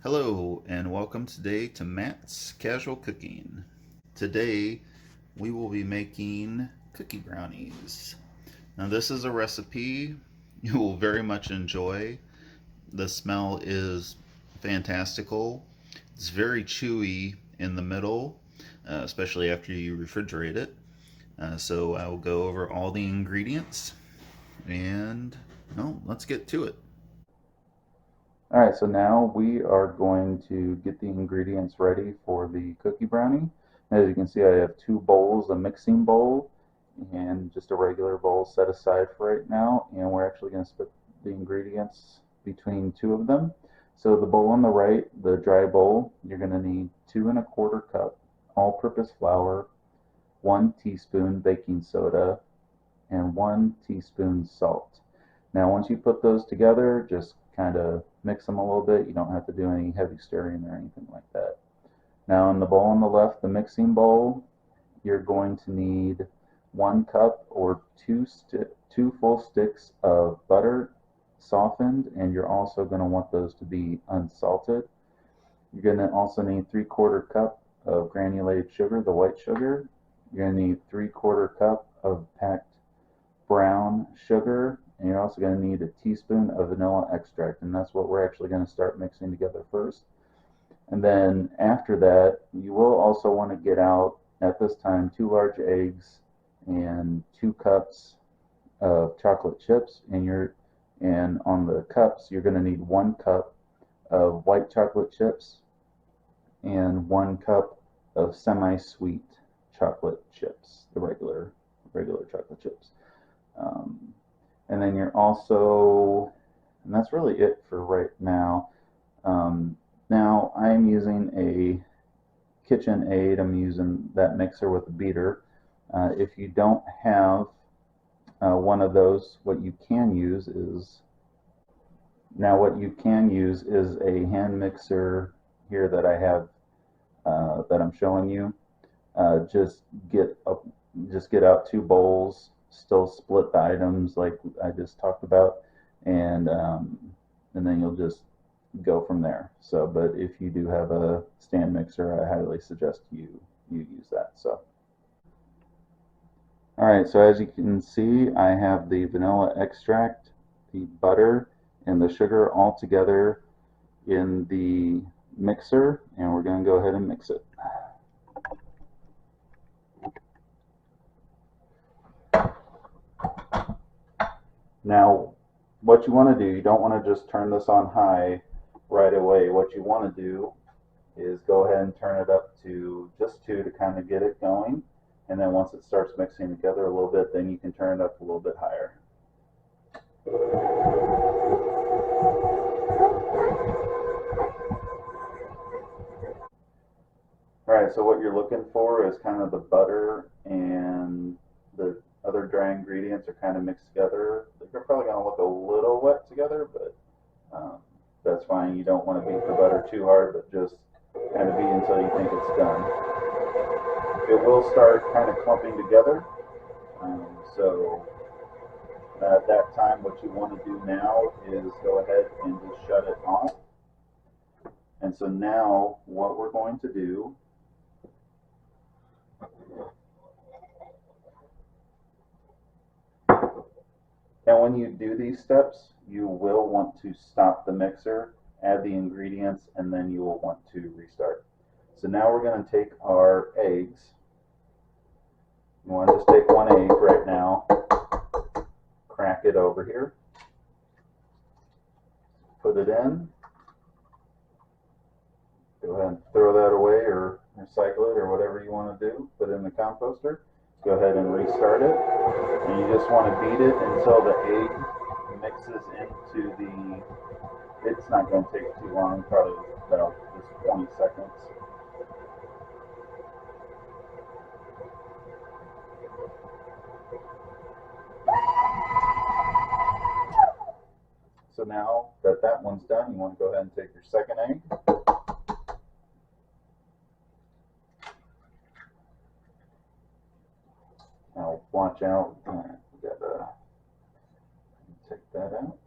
Hello and welcome today to Matt's Casual Cooking. Today we will be making cookie brownies. Now this is a recipe you will very much enjoy. The smell is fantastical. It's very chewy in the middle, especially after you refrigerate it. So I will go over all the ingredients and let's get to it. All right, so now we are going to get the ingredients ready for the cookie brownie. As you can see, I have two bowls, a mixing bowl and just a regular bowl set aside for right now. And we're actually going to split the ingredients between two of them. So the bowl on the right, the dry bowl, you're going to need 2¼ cup all-purpose flour, 1 teaspoon baking soda, and 1 teaspoon salt. Now once you put those together, just kind of mix them a little bit. You don't have to do any heavy stirring or anything like that. Now in the bowl on the left, the mixing bowl, you're going to need 1 cup or two full sticks of butter softened, and you're also going to want those to be unsalted. You're going to also need 3/4 cup of granulated sugar, the white sugar. You're going to need 3/4 cup of packed brown sugar, and you're also going to need a teaspoon of vanilla extract, and that's what we're actually going to start mixing together first. And then after that, you will also want to get out at this time 2 large eggs and 2 cups of chocolate chips, and on the cups you're going to need 1 cup of white chocolate chips and 1 cup of semi-sweet chocolate chips, the regular chocolate chips. And then you're also, and that's really it for right now. Now I'm using a KitchenAid. I'm using that mixer with a beater. If you don't have one of those, what you can use is a hand mixer here that I have that I'm showing you. Just get out 2 bowls, still split the items like I just talked about, and then you'll just go from there. So, but if you do have a stand mixer, I highly suggest you use that. So, all right. So as you can see, I have the vanilla extract, the butter, and the sugar all together in the mixer, and we're going to go ahead and mix it. Now, what you want to do, you don't want to just turn this on high right away. What you want to do is go ahead and turn it up to just 2 to kind of get it going. And then once it starts mixing together a little bit, then you can turn it up a little bit higher. All right, so what you're looking for is kind of the butter and the other dry ingredients are kind of mixed together. They're probably going to look a little wet together, but that's fine. You don't want to beat the butter too hard, but just kind of beat until you think it's done. It will start kind of clumping together. So at that time, what you want to do now is go ahead and just shut it off. And so now what we're going to do And when you do these steps, you will want to stop the mixer, add the ingredients, and then you will want to restart. So now we're going to take our eggs. You want to just take 1 egg right now, crack it over here, put it in, go ahead and throw that away or recycle it or whatever you want to do, put it in the composter. Go ahead and restart it, and you just want to beat it until the egg mixes into the, it's not going to take too long, probably about just 20 seconds. So now that that one's done, you want to go ahead and take your second egg. Now watch out, we gotta take that out.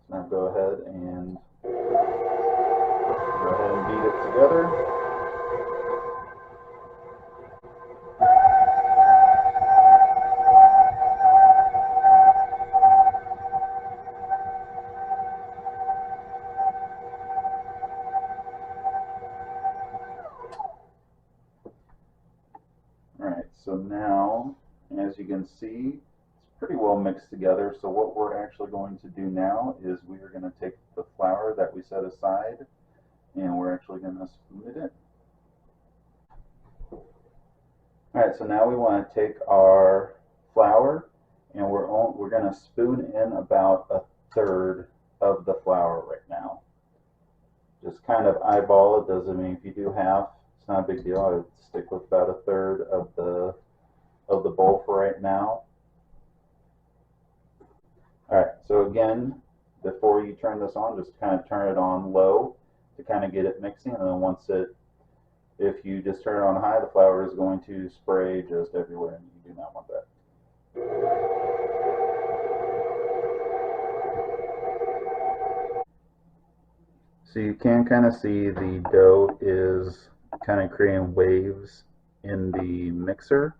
So now go ahead and together. Alright, so now, as you can see, it's pretty well mixed together. So what we're actually going to do now is we are going to take the flour that we set aside and we're actually going to spoon it in. Alright, so now we want to take our flour and we're going to spoon in about 1/3 of the flour right now. Just kind of eyeball it. Doesn't mean if you do half, it's not a big deal. I would stick with about 1/3 of the bowl for right now. Alright, so again, before you turn this on, just kind of turn it on low to kind of get it mixing, and then if you just turn it on high, the flour is going to spray just everywhere, and you do not want that. So you can kind of see the dough is kind of creating waves in the mixer.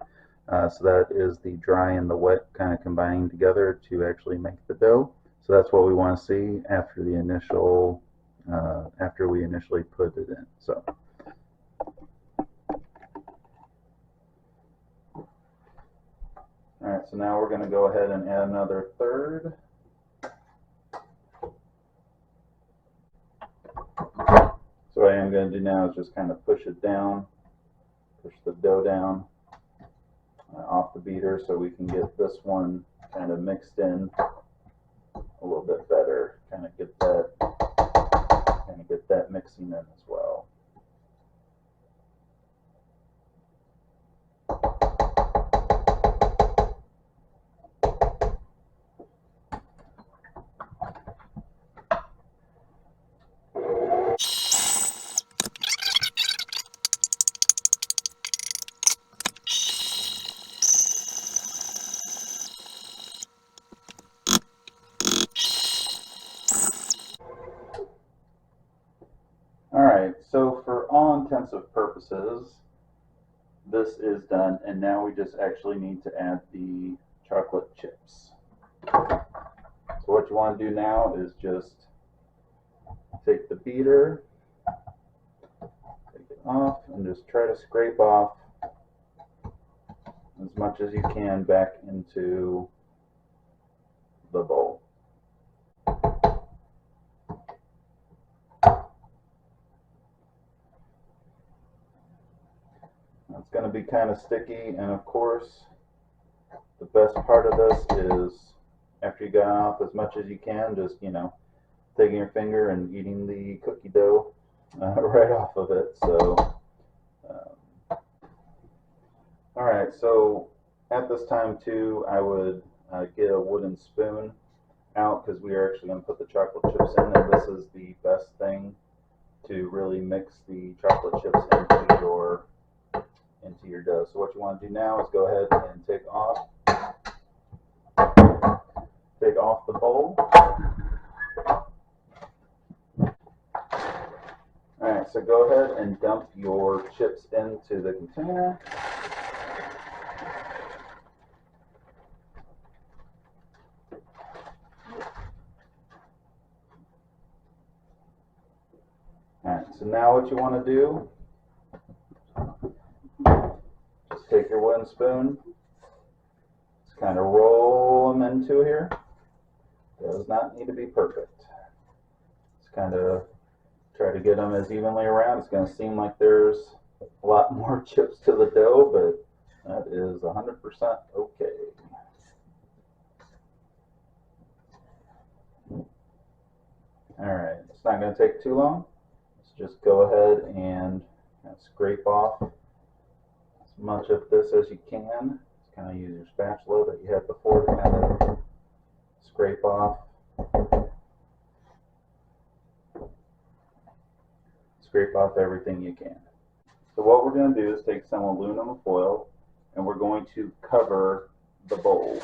So that is the dry and the wet kind of combining together to actually make the dough. So that's what we want to see after the initial, after we initially put it in. So. Alright, so now we're going to go ahead and add another 1/3. So what I am going to do now is just kind of push it down, push the dough down off the beater so we can get this one kind of mixed in a little bit better, kind of get that mixing in as well. Alright, so for all intensive purposes, this is done, and now we just actually need to add the chocolate chips. So what you want to do now is just take the beater, take it off, and just try to scrape off as much as you can back into the bowl. It's going to be kind of sticky, and of course the best part of this is after you got off as much as you can, just taking your finger and eating the cookie dough right off of it. So alright, so at this time too, I would get a wooden spoon out because we are actually going to put the chocolate chips in, and this is the best thing to really mix the chocolate chips into your dough. So what you want to do now is go ahead and take off the bowl. Alright, so go ahead and dump your chips into the container. Alright, so now what you want to do, just take your wooden spoon, just kind of roll them into here. Does not need to be perfect. Just kind of try to get them as evenly around. It's going to seem like there's a lot more chips to the dough, but that is 100% okay. Alright, it's not going to take too long. Let's just go ahead and scrape off as much of this as you can. Just kind of use your spatula that you had before to kind of scrape off everything you can. So what we're going to do is take some aluminum foil and we're going to cover the bowl.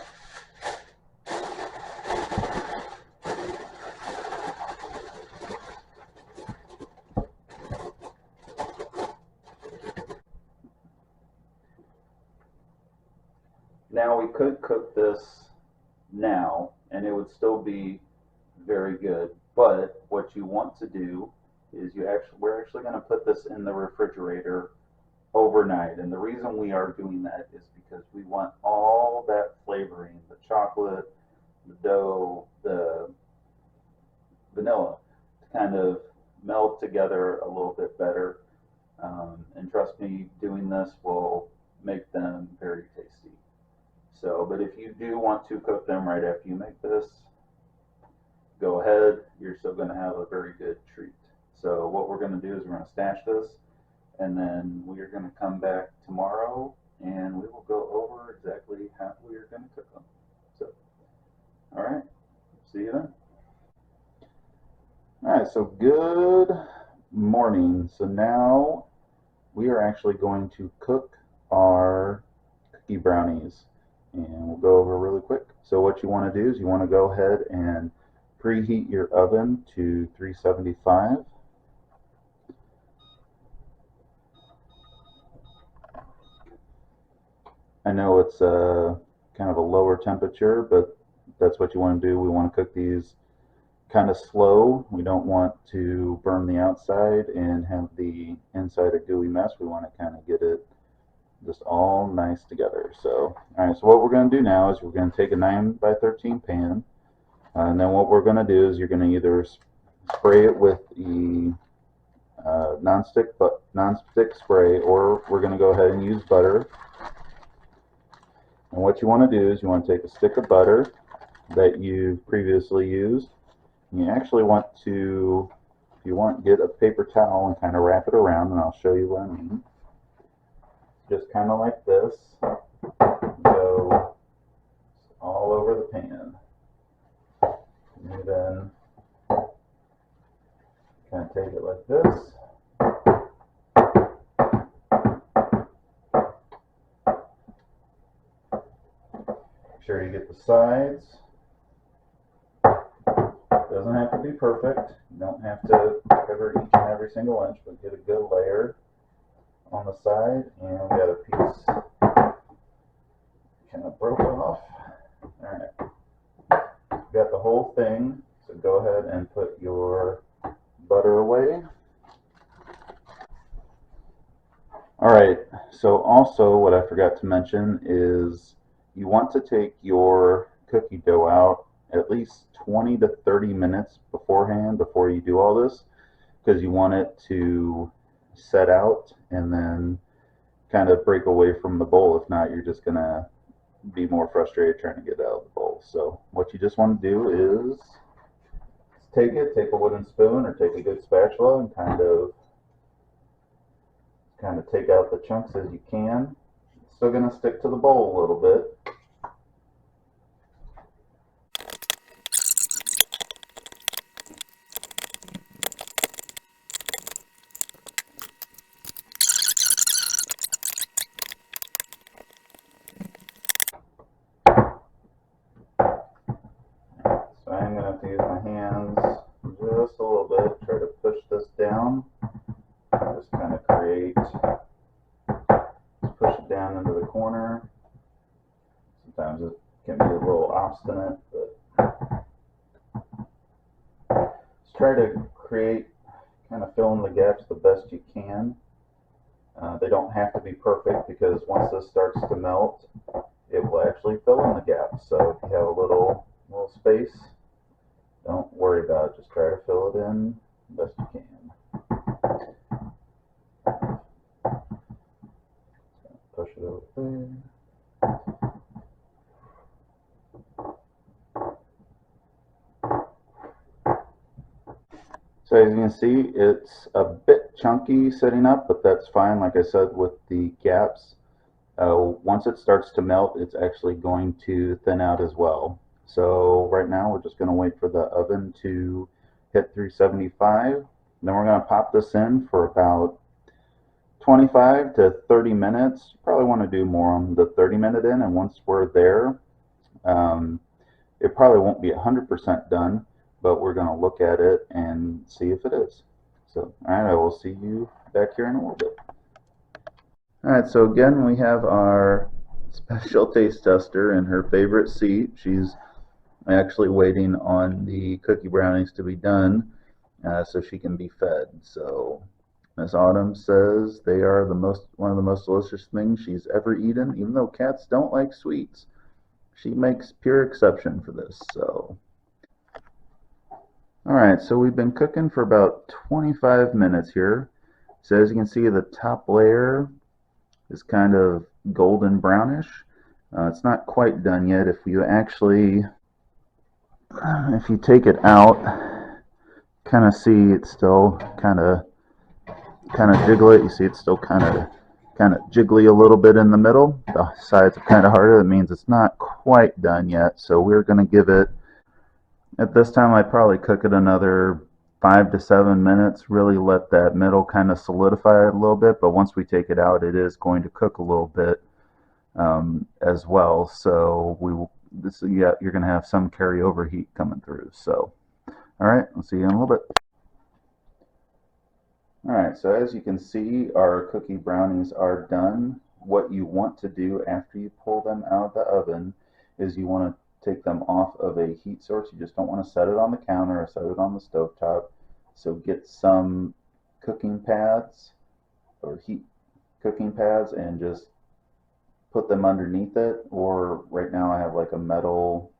Now we could cook this now and it would still be very good, but what you want to do is we're actually going to put this in the refrigerator overnight. And the reason we are doing that is because we want all that flavoring, the chocolate, the dough, the vanilla, to kind of meld together a little bit better. And trust me, doing this will make them very tasty. So, but if you do want to cook them right after you make this, go ahead. You're still going to have a very good treat. So what we're going to do is we're going to stash this, and then we are going to come back tomorrow, and we will go over exactly how we are going to cook them. So, all right, see you then. All right, so good morning. So now we are actually going to cook our cookie brownies, and we'll go over really quick. So what you want to do is you want to go ahead and preheat your oven to 375. I know it's kind of a lower temperature, but that's what you want to do. We want to cook these kind of slow. We don't want to burn the outside and have the inside a gooey mess. We want to kind of get it just all nice together. So, all right, so what we're going to do now is we're going to take a 9x13 pan, and then what we're going to do is you're going to either spray it with the non-stick spray, or we're going to go ahead and use butter. And what you want to do is you want to take a stick of butter that you've previously used. And you actually want to, if you want, get a paper towel and kind of wrap it around, and I'll show you what I mean. Just kind of like this. Go all over the pan. And then kind of take it like this. Make sure you get the sides. Doesn't have to be perfect. You don't have to cover each and every single inch, but get a good layer on the side. And we got a piece kind of broke off. Alright. Got the whole thing, so go ahead and put your butter away. Alright, so also what I forgot to mention is you want to take your cookie dough out at least 20 to 30 minutes beforehand before you do all this, because you want it to set out and then kind of break away from the bowl. If not, you're just going to be more frustrated trying to get it out of the bowl. So what you just want to do is take a wooden spoon or take a good spatula and kind of take out the chunks as you can. It's still going to stick to the bowl a little bit. So I'm going to have to use my hands just a little bit, try to push this down. Just kind of push it down into the corner. Sometimes it can be a little obstinate, but just try to kind of fill in the gaps the best you can. They don't have to be perfect, because once this starts to melt, it will actually fill in the gaps. So if you have a little space, don't worry about it. Just try to fill it in the best you can. Push it over there. So as you can see, it's a bit chunky sitting up, but that's fine. Like I said, with the gaps, once it starts to melt, it's actually going to thin out as well. So right now we're just going to wait for the oven to hit 375. Then we're going to pop this in for about 25 to 30 minutes. You probably want to do more on the 30-minute in, and once we're there, it probably won't be 100% done, but we're going to look at it and see if it is. So, alright, I will see you back here in a little bit. Alright, so again, we have our special taste tester in her favorite seat. She's actually waiting on the cookie brownies to be done so she can be fed. So Miss Autumn says they are one of the most delicious things she's ever eaten, even though cats don't like sweets. She makes pure exception for this. So, all right, so we've been cooking for about 25 minutes here. So as you can see, the top layer is kind of golden brownish. It's not quite done yet. If you take it out, kind of see it's still kind of jiggle it. You see it's still kind of jiggly a little bit in the middle. The sides are kind of harder. That means it's not quite done yet. So we're going to give it, at this time I'd probably cook it another 5 to 7 minutes, really let that middle kind of solidify it a little bit. But once we take it out, it is going to cook a little bit as well. So yeah, you're going to have some carryover heat coming through. So, all right, I'll see you in a little bit. All right, so as you can see, our cookie brownies are done. What you want to do after you pull them out of the oven is you want to take them off of a heat source. You just don't want to set it on the counter or set it on the stovetop. So get some cooking pads or heat cooking pads and just put them underneath it. Or right now I have like a metal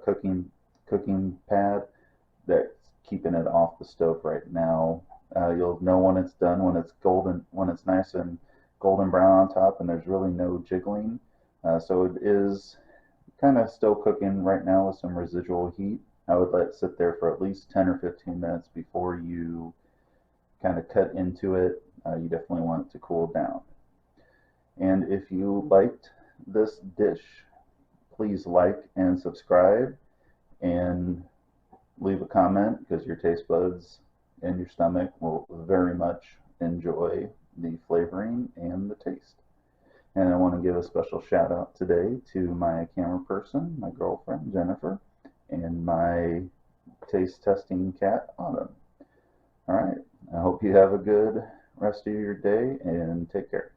cooking pad that's keeping it off the stove right now. You'll know when it's done, when it's nice and golden brown on top, and there's really no jiggling. So it is kind of still cooking right now with some residual heat. I would let it sit there for at least 10 or 15 minutes before you kind of cut into it. You definitely want it to cool down. And if you liked this dish, please like and subscribe and leave a comment, because your taste buds and your stomach will very much enjoy the flavoring and the taste. And I want to give a special shout out today to my camera person, my girlfriend Jennifer, and my taste testing cat Autumn. All right, I hope you have a good rest of your day and take care.